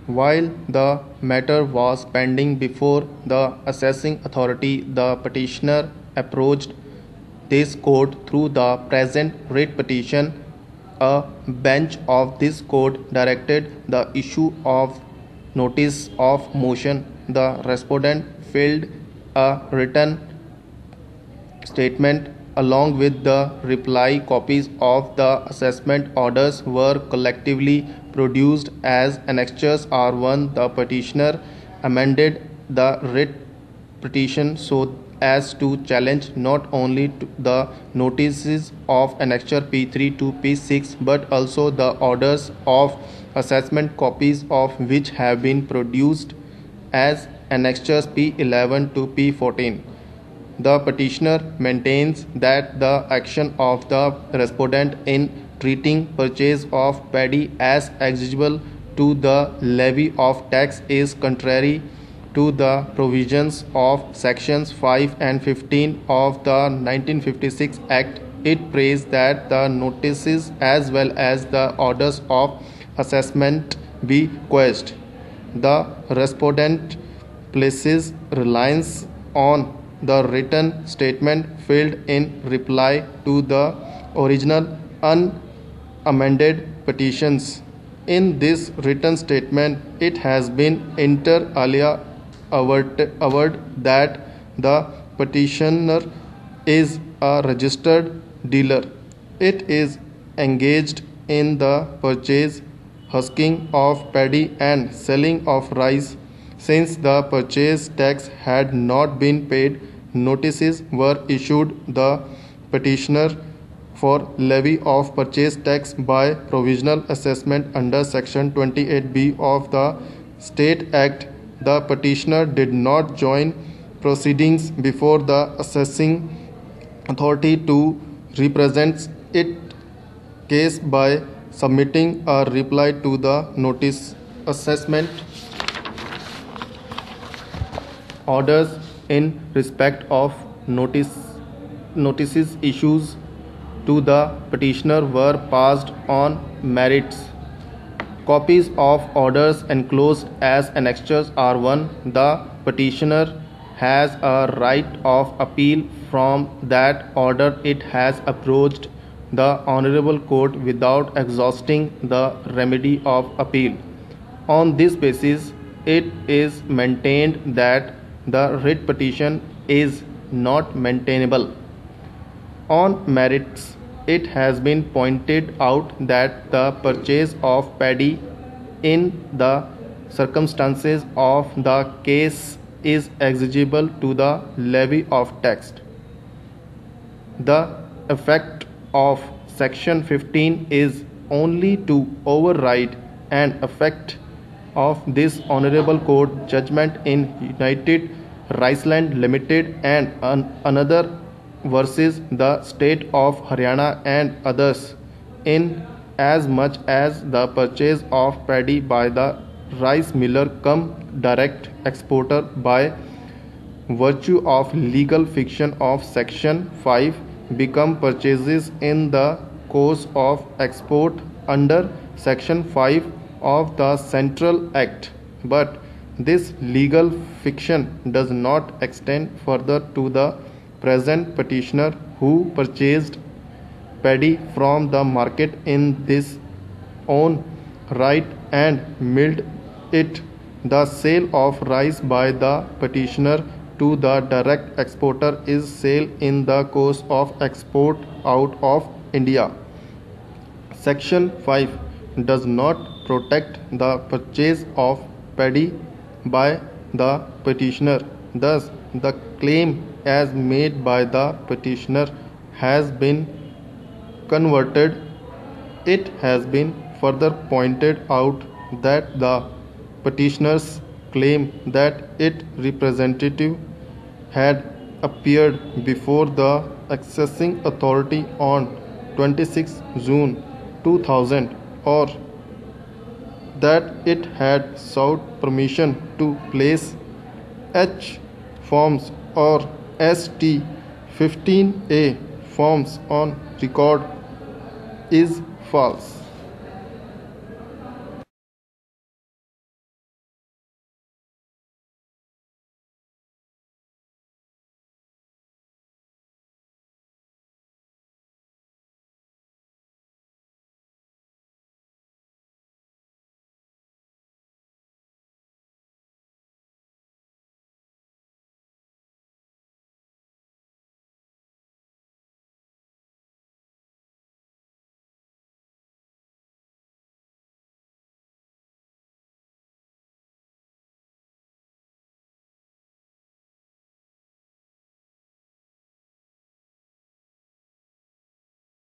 While the matter was pending before the assessing authority, the petitioner approached this court through the present writ petition. A bench of this court directed the issue of notice of motion. The respondent filled a written statement along with the reply. Copies of the assessment orders were collectively produced as annexures R1. The petitioner amended the writ petition so as to challenge not only the notices of annexure P3 to P6 but also the orders of assessment, copies of which have been produced as annexures P11 to P14. The petitioner maintains that the action of the respondent in treating purchase of paddy as exigible to the levy of tax is contrary to the provisions of sections 5 and 15 of the 1956 Act. It prays that the notices as well as the orders of assessment be quashed. The respondent places reliance on the written statement filled in reply to the original unamended petitions. In this written statement, it has been inter alia averred that the petitioner is a registered dealer. It is engaged in the purchase, husking of paddy and selling of rice. Since the purchase tax had not been paid, notices were issued the petitioner for levy of purchase tax by provisional assessment under section 28B of the State Act. The petitioner did not join proceedings before the assessing authority to represent its case by submitting a reply to the notice. Assessment orders in respect of notices issues to the petitioner were passed on merits. Copies of orders enclosed as annexures R1. The petitioner has a right of appeal from that order. It has approached the Honorable Court without exhausting the remedy of appeal. On this basis, it is maintained that the writ petition is not maintainable. On merits, it has been pointed out that the purchase of paddy in the circumstances of the case is exigible to the levy of tax. The effect of section 15 is only to override an effect of this Honorable Court judgment in United Riceland Limited and another versus the state of Haryana and others, in as much as the purchase of paddy by the rice miller cum direct exporter by virtue of legal fiction of section 5 become purchases in the course of export under section 5 of the Central Act, but this legal fiction does not extend further to the present petitioner who purchased paddy from the market in his own right and milled it. The sale of rice by the petitioner to the direct exporter is sale in the course of export out of India. Section 5 does not protect the purchase of paddy by the petitioner. Thus, the claim as made by the petitioner has been converted. It has been further pointed out that the petitioner's claim that its representative had appeared before the assessing authority on 26 June 2000 or that it had sought permission to place H forms or ST 15A forms on record is false.